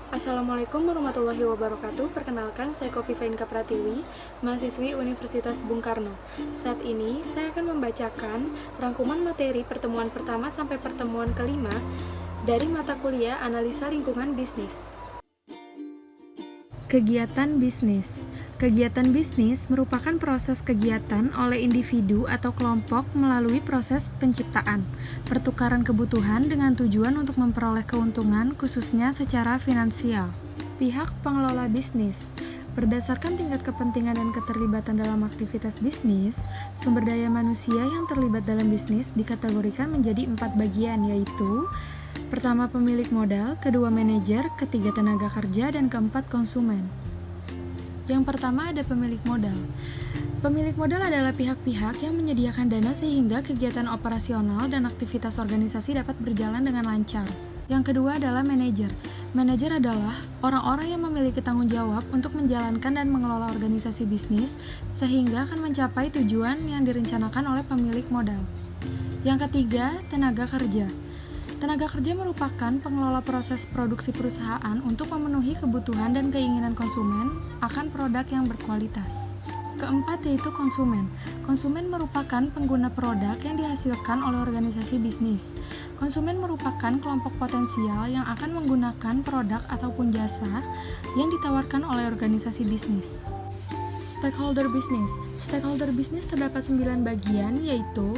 Assalamualaikum warahmatullahi wabarakatuh. Perkenalkan, saya Kofifa Inka Pratiwi, mahasiswi Universitas Bung Karno. Saat ini, saya akan membacakan rangkuman materi pertemuan pertama sampai pertemuan kelima dari mata kuliah Analisa Lingkungan Bisnis. Kegiatan bisnis. Kegiatan bisnis merupakan proses kegiatan oleh individu atau kelompok melalui proses penciptaan, pertukaran kebutuhan dengan tujuan untuk memperoleh keuntungan khususnya secara finansial. Pihak pengelola bisnis. Berdasarkan tingkat kepentingan dan keterlibatan dalam aktivitas bisnis, sumber daya manusia yang terlibat dalam bisnis dikategorikan menjadi 4 bagian, yaitu pertama pemilik modal, kedua manajer, ketiga tenaga kerja, dan keempat konsumen. Yang pertama ada pemilik modal. Pemilik modal adalah pihak-pihak yang menyediakan dana sehingga kegiatan operasional dan aktivitas organisasi dapat berjalan dengan lancar. Yang kedua adalah manajer. Manajer adalah orang-orang yang memiliki tanggung jawab untuk menjalankan dan mengelola organisasi bisnis sehingga akan mencapai tujuan yang direncanakan oleh pemilik modal. Yang ketiga, tenaga kerja. Tenaga kerja merupakan pengelola proses produksi perusahaan untuk memenuhi kebutuhan dan keinginan konsumen akan produk yang berkualitas. Keempat yaitu konsumen. Konsumen merupakan pengguna produk yang dihasilkan oleh organisasi bisnis. Konsumen merupakan kelompok potensial yang akan menggunakan produk ataupun jasa yang ditawarkan oleh organisasi bisnis. Stakeholder bisnis. Stakeholder bisnis terdapat 9 bagian, yaitu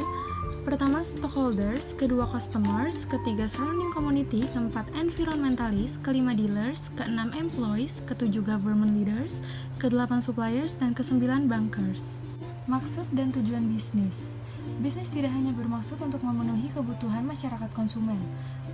pertama stockholders, kedua customers, ketiga surrounding community, keempat environmentalist, kelima dealers, keenam employees, ketujuh government leaders, kedelapan suppliers, dan kesembilan bankers. Maksud dan tujuan bisnis. Bisnis tidak hanya bermaksud untuk memenuhi kebutuhan masyarakat konsumen.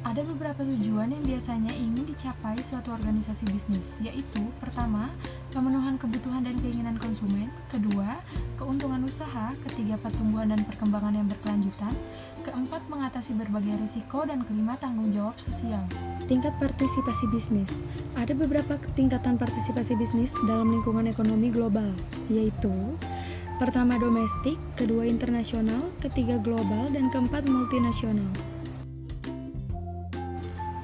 Ada beberapa tujuan yang biasanya ingin dicapai suatu organisasi bisnis, yaitu pertama, pemenuhan kebutuhan dan keinginan konsumen, kedua, keuntungan usaha, ketiga, pertumbuhan dan perkembangan yang berkelanjutan, keempat, mengatasi berbagai risiko, dan kelima, tanggung jawab sosial. Tingkat partisipasi bisnis. Ada beberapa tingkatan partisipasi bisnis dalam lingkungan ekonomi global, yaitu pertama domestik, kedua internasional, ketiga global, dan keempat multinasional.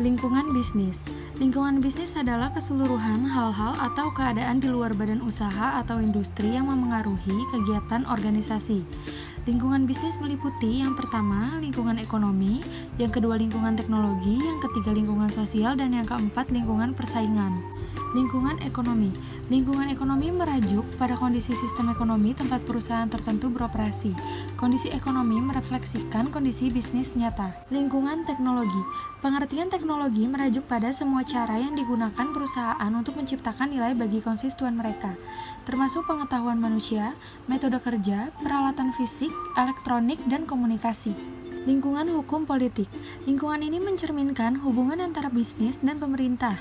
Lingkungan bisnis. Lingkungan bisnis adalah keseluruhan hal-hal atau keadaan di luar badan usaha atau industri yang memengaruhi kegiatan organisasi. Lingkungan bisnis meliputi yang pertama, lingkungan ekonomi, yang kedua lingkungan teknologi, yang ketiga lingkungan sosial, dan yang keempat lingkungan persaingan. Lingkungan ekonomi. Lingkungan ekonomi merajuk pada kondisi sistem ekonomi tempat perusahaan tertentu beroperasi. Kondisi ekonomi merefleksikan kondisi bisnis nyata. Lingkungan teknologi. Pengertian teknologi merajuk pada semua cara yang digunakan perusahaan untuk menciptakan nilai bagi konstituen mereka, termasuk pengetahuan manusia, metode kerja, peralatan fisik, elektronik, dan komunikasi. Lingkungan hukum politik. Lingkungan ini mencerminkan hubungan antara bisnis dan pemerintah,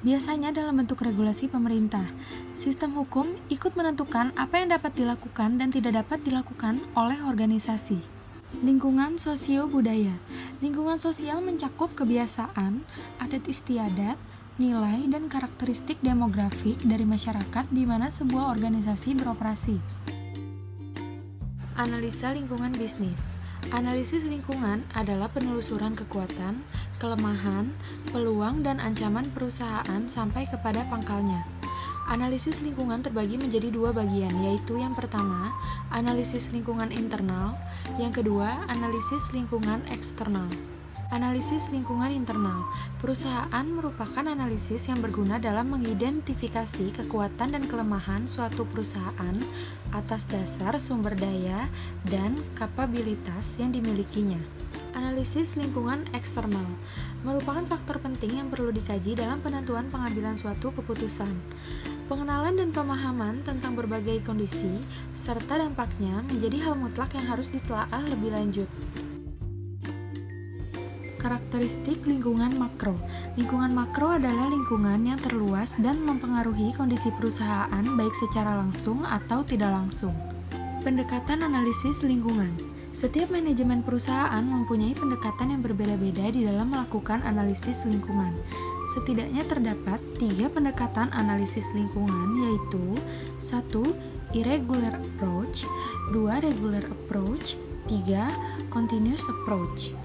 biasanya dalam bentuk regulasi pemerintah. Sistem hukum ikut menentukan apa yang dapat dilakukan dan tidak dapat dilakukan oleh organisasi. Lingkungan sosio-budaya. Lingkungan sosial mencakup kebiasaan, adat istiadat, nilai, dan karakteristik demografik dari masyarakat di mana sebuah organisasi beroperasi. Analisa lingkungan bisnis. Analisis lingkungan adalah penelusuran kekuatan, kelemahan, peluang, dan ancaman perusahaan sampai kepada pangkalnya. Analisis lingkungan terbagi menjadi 2 bagian, yaitu yang pertama, analisis lingkungan internal, yang kedua, analisis lingkungan eksternal. Analisis lingkungan internal. Perusahaan merupakan analisis yang berguna dalam mengidentifikasi kekuatan dan kelemahan suatu perusahaan atas dasar sumber daya dan kapabilitas yang dimilikinya. Analisis lingkungan eksternal merupakan faktor penting yang perlu dikaji dalam penentuan pengambilan suatu keputusan. Pengenalan dan pemahaman tentang berbagai kondisi serta dampaknya menjadi hal mutlak yang harus ditelaah lebih lanjut. Karakteristik lingkungan makro. Lingkungan makro adalah lingkungan yang terluas dan mempengaruhi kondisi perusahaan baik secara langsung atau tidak langsung. Pendekatan analisis lingkungan. Setiap manajemen perusahaan mempunyai pendekatan yang berbeda-beda di dalam melakukan analisis lingkungan. Setidaknya terdapat 3 pendekatan analisis lingkungan, yaitu 1. Irregular approach, 2. Regular approach, 3. Continuous approach.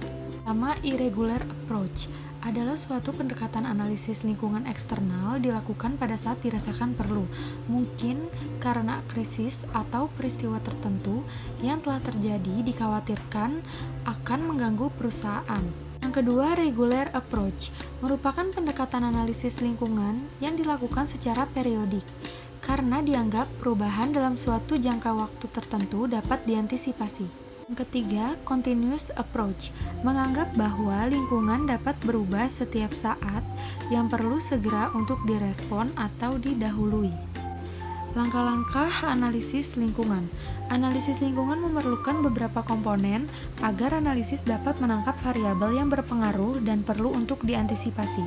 Pertama, irregular approach. adalah suatu pendekatan analisis lingkungan eksternal dilakukan pada saat dirasakan perlu, mungkin karena krisis atau peristiwa tertentu yang telah terjadi dikhawatirkan akan mengganggu perusahaan. Yang kedua, regular approach, merupakan pendekatan analisis lingkungan yang dilakukan secara periodik, karena dianggap perubahan dalam suatu jangka waktu tertentu dapat diantisipasi. Yang ketiga, continuous approach, menganggap bahwa lingkungan dapat berubah setiap saat yang perlu segera untuk direspon atau didahului. Langkah-langkah analisis lingkungan. Analisis lingkungan memerlukan beberapa komponen agar analisis dapat menangkap variabel yang berpengaruh dan perlu untuk diantisipasi.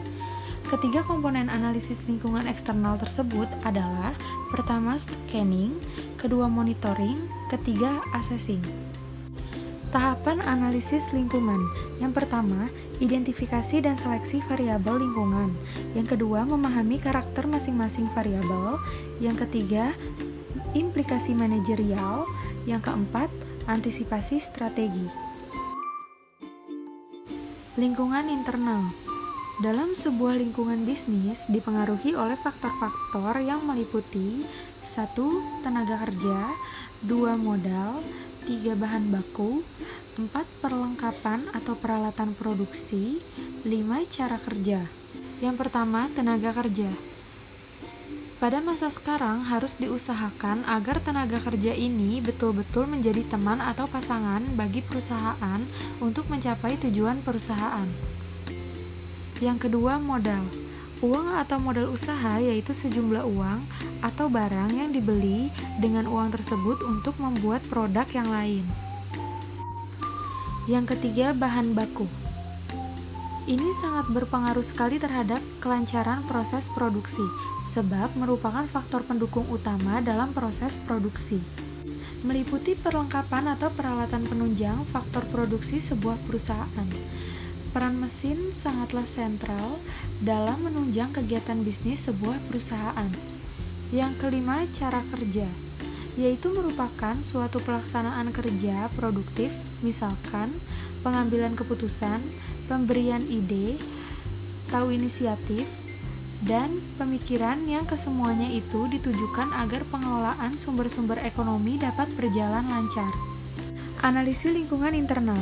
Ketiga komponen analisis lingkungan eksternal tersebut adalah: pertama, scanning, kedua, monitoring, ketiga, assessing. Tahapan analisis lingkungan. Yang pertama, identifikasi dan seleksi variabel lingkungan. Yang kedua, memahami karakter masing-masing variabel. Yang ketiga, implikasi manajerial. Yang keempat, antisipasi strategi. Lingkungan internal. Dalam sebuah lingkungan bisnis dipengaruhi oleh faktor-faktor yang meliputi 1. Tenaga kerja, 2. Modal, 3. Bahan baku, 4. Perlengkapan atau peralatan produksi, 5. Cara kerja. Yang pertama, tenaga kerja. Pada masa sekarang harus diusahakan agar tenaga kerja ini betul-betul menjadi teman atau pasangan bagi perusahaan untuk mencapai tujuan perusahaan. Yang kedua, modal. Uang atau modal usaha yaitu sejumlah uang atau barang yang dibeli dengan uang tersebut untuk membuat produk yang lain. Yang ketiga, bahan baku. Ini sangat berpengaruh sekali terhadap kelancaran proses produksi, sebab merupakan faktor pendukung utama dalam proses produksi. Meliputi perlengkapan atau peralatan penunjang faktor produksi sebuah perusahaan. Peran mesin sangatlah sentral dalam menunjang kegiatan bisnis sebuah perusahaan. Yang kelima, cara kerja, yaitu merupakan suatu pelaksanaan kerja produktif, misalkan pengambilan keputusan, pemberian ide, tahu inisiatif, dan pemikiran yang kesemuanya itu ditujukan agar pengelolaan sumber-sumber ekonomi dapat berjalan lancar. Analisis lingkungan internal.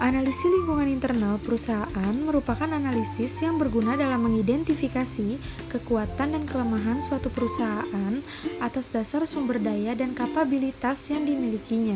Analisis lingkungan internal perusahaan merupakan analisis yang berguna dalam mengidentifikasi kekuatan dan kelemahan suatu perusahaan atas dasar sumber daya dan kapabilitas yang dimilikinya.